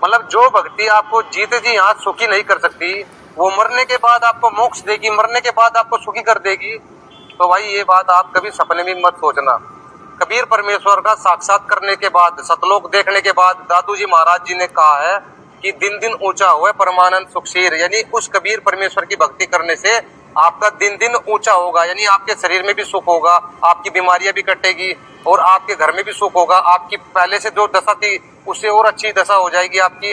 मतलब जो भक्ति आपको जीते जी यहाँ सुखी नहीं कर सकती, वो मरने के बाद आपको मोक्ष देगी, मरने के बाद आपको सुखी कर देगी। तो भाई ये बात आप कभी सपने में मत सोचना। कबीर परमेश्वर का साक्षात करने के बाद, सतलोक देखने के बाद दादू जी महाराज जी ने कहा है कि दिन दिन ऊंचा हुआ परमानंद सुखशीर, यानी उस कबीर परमेश्वर की भक्ति करने से आपका दिन दिन ऊंचा होगा, यानी आपके शरीर में भी सुख होगा, आपकी बीमारियां भी कटेगी और आपके घर में भी सुख होगा। आपकी पहले से जो दशा थी उससे और अच्छी दशा हो जाएगी आपकी।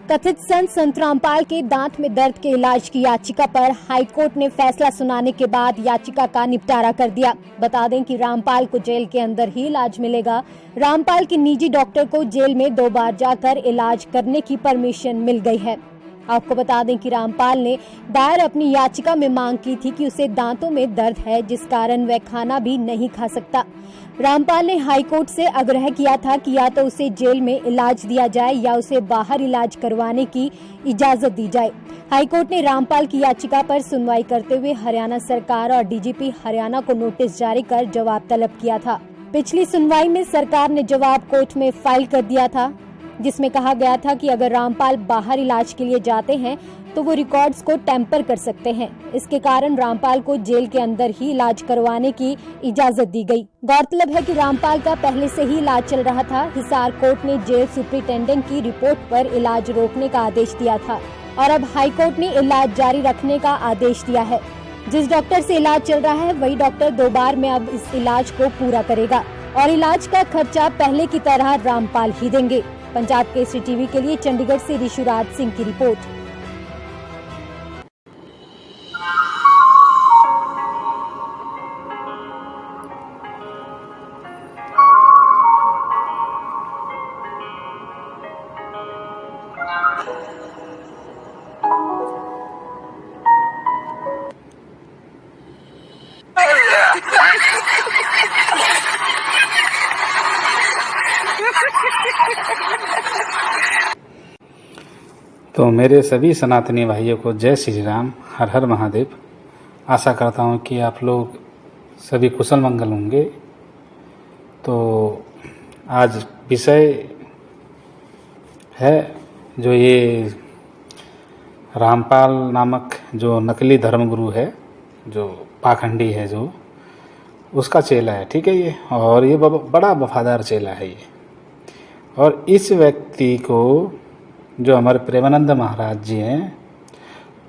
कथित संत रामपाल के दांत में दर्द के इलाज की याचिका पर हाईकोर्ट ने फैसला सुनाने के बाद याचिका का निपटारा कर दिया। बता दें कि रामपाल को जेल के अंदर ही इलाज मिलेगा। रामपाल के निजी डॉक्टर को जेल में 2 बार जाकर इलाज करने की परमिशन मिल गई है। आपको बता दें कि रामपाल ने दायर अपनी याचिका में मांग की थी कि उसे दांतों में दर्द है, जिस कारण वह खाना भी नहीं खा सकता। रामपाल ने हाईकोर्ट से आग्रह किया था कि या तो उसे जेल में इलाज दिया जाए या उसे बाहर इलाज करवाने की इजाजत दी जाए। हाईकोर्ट ने रामपाल की याचिका पर सुनवाई करते हुए हरियाणा सरकार और डीजीपी हरियाणा को नोटिस जारी कर जवाब तलब किया था। पिछली सुनवाई में सरकार ने जवाब कोर्ट में फाइल कर दिया था, जिसमें कहा गया था कि अगर रामपाल बाहर इलाज के लिए जाते हैं तो वो रिकॉर्ड्स को टेम्पर कर सकते हैं। इसके कारण रामपाल को जेल के अंदर ही इलाज करवाने की इजाजत दी गई। गौरतलब है कि रामपाल का पहले से ही इलाज चल रहा था। हिसार कोर्ट ने जेल सुप्रिंटेंडेंट की रिपोर्ट पर इलाज रोकने का आदेश दिया था और अब हाईकोर्ट ने इलाज जारी रखने का आदेश दिया है। जिस डॉक्टर से इलाज चल रहा है वही डॉक्टर 2 बार में अब इस इलाज को पूरा करेगा और इलाज का खर्चा पहले की तरह रामपाल ही देंगे। पंजाब केसरी टीवी के लिए चंडीगढ़ से ऋषुराज सिंह की रिपोर्ट। तो मेरे सभी सनातनी भाइयों को जय श्री राम, हर हर महादेव। आशा करता हूँ कि आप लोग सभी कुशल मंगल होंगे। तो आज विषय है जो ये रामपाल नामक जो नकली धर्मगुरु है, जो पाखंडी है, जो उसका चेला है, ठीक है ये, और ये बड़ा वफादार चेला है ये। और इस व्यक्ति को जो हमारे प्रेमानंद महाराज जी हैं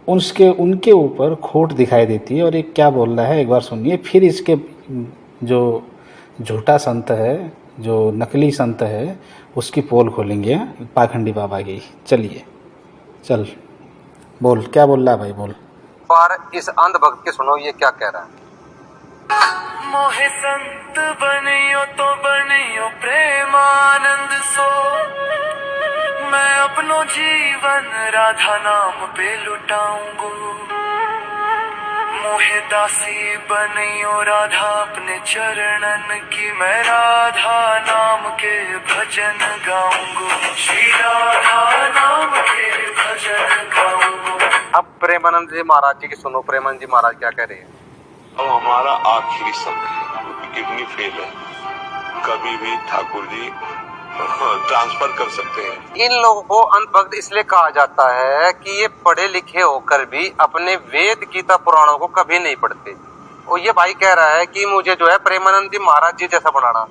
उनके ऊपर खोट दिखाई देती है। और ये क्या बोल रहा है एक बार सुनिए, फिर इसके जो झूठा संत है, जो नकली संत है, उसकी पोल खोलेंगे पाखंडी बाबा की। चलिए चल बोल, क्या बोल रहा है भाई, बोल। पर इस अंधभक्त के सुनो ये क्या कह रहा है। मोहे संत बनियो तो बनियो प्रेमानंद सो, मैं अपनो जीवन राधा नाम पे लुटाऊंगो। मोहे दासी बनियो राधा अपने चरणन की, मैं राधा नाम के भजन गाऊंगो, श्री राधा नाम के भजन गाऊंगो। अब प्रेमानंद जी महाराज जी की सुनो। प्रेमानंद जी महाराज क्या कह रहे हैं। अब हमारा आखिरी समय है, किडनी फेल है, कभी भी ठाकुर जी ट्रांसफर कर सकते हैं। इन लोगों को अंधभक्त इसलिए कहा जाता है कि ये पढ़े लिखे होकर भी अपने वेद गीता पुराणों को कभी नहीं पढ़ते। और ये भाई कह रहा है कि मुझे जो है प्रेमानंद जी महाराज जी जैसा बनाना।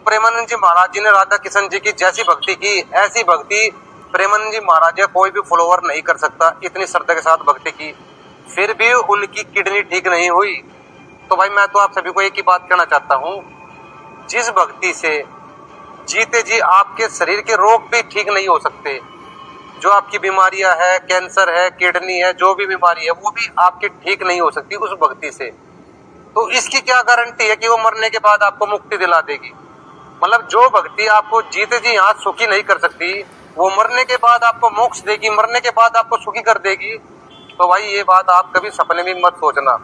प्रेमानंद जी महाराज जी ने राधा किशन जी की जैसी भक्ति की, ऐसी भक्ति प्रेमानंद जी महाराज जी कोई भी फॉलोवर नहीं कर सकता। इतनी श्रद्धा के साथ भक्ति की, फिर भी उनकी किडनी ठीक नहीं हुई। तो भाई मैं तो आप सभी को एक ही बात कहना चाहता हूँ, जिस भक्ति से जीते जी आपके शरीर के रोग भी ठीक नहीं हो सकते, जो आपकी बीमारियां है, कैंसर है, किडनी है, जो भी बीमारी है वो भी आपकी ठीक नहीं हो सकती उस भक्ति से। तो इसकी क्या गारंटी है कि वो मरने के बाद आपको मुक्ति दिला देगी। मतलब जो भक्ति आपको जीते जी यहाँ सुखी नहीं कर सकती, वो मरने के बाद आपको मोक्ष देगी, मरने के बाद आपको सुखी कर देगी। तो भाई ये बात आप कभी सपने में मत सोचना।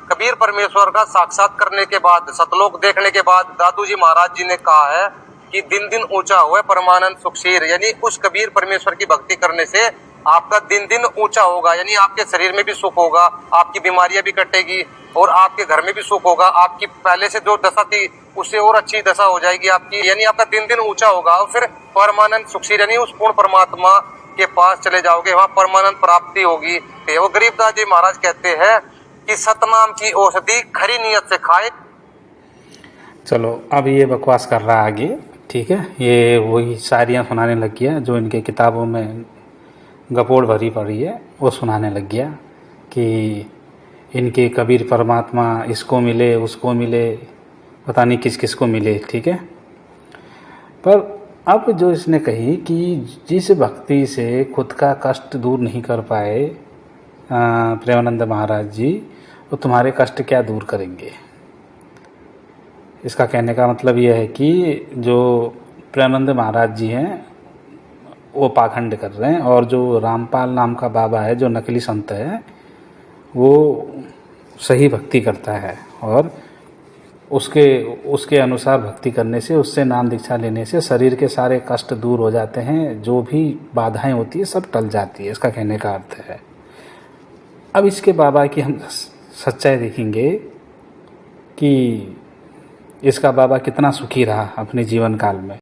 कबीर परमेश्वर का साक्षात करने के बाद, सतलोक देखने के बाद दादू जी महाराज जी ने कहा है कि दिन दिन ऊंचा हुआ परमानंद सुखशीर, यानी उस कबीर परमेश्वर की भक्ति करने से आपका दिन दिन ऊंचा होगा, यानी आपके शरीर में भी सुख होगा, आपकी बीमारियां भी कटेगी और आपके घर में भी सुख होगा। आपकी पहले से जो दशा थी उससे और अच्छी दशा हो जाएगी आपकी, यानी आपका दिन दिन ऊंचा होगा और फिर परमानंद सुख से यानी उस पूर्ण परमात्मा के पास चले जाओगे, वहां परमानंद प्राप्ति होगी। वो गरीबदास जी महाराज कहते हैं कि सतनाम की औषधि खरी नियत से खाए। चलो अब ये बकवास कर रहा है आगे, ठीक है। ये वही शायरियाँ सुनाने लग गया जो इनके किताबों में गपोड़ भरी पड़ी है, वो सुनाने लग गया कि इनके कबीर परमात्मा इसको मिले उसको मिले, पता नहीं किस किस को मिले, ठीक है। पर अब जो इसने कही कि जिस भक्ति से खुद का कष्ट दूर नहीं कर पाए प्रेमानंद महाराज जी, वो तुम्हारे कष्ट क्या दूर करेंगे। इसका कहने का मतलब यह है कि जो प्रेमानंद महाराज जी हैं वो पाखंड कर रहे हैं, और जो रामपाल नाम का बाबा है जो नकली संत है वो सही भक्ति करता है, और उसके अनुसार भक्ति करने से, उससे नाम दीक्षा लेने से शरीर के सारे कष्ट दूर हो जाते हैं, जो भी बाधाएं होती है सब टल जाती है। इसका कहने का अर्थ है। अब इसके बाबा की हम सच्चाई देखेंगे कि इसका बाबा कितना सुखी रहा अपने जीवन काल में।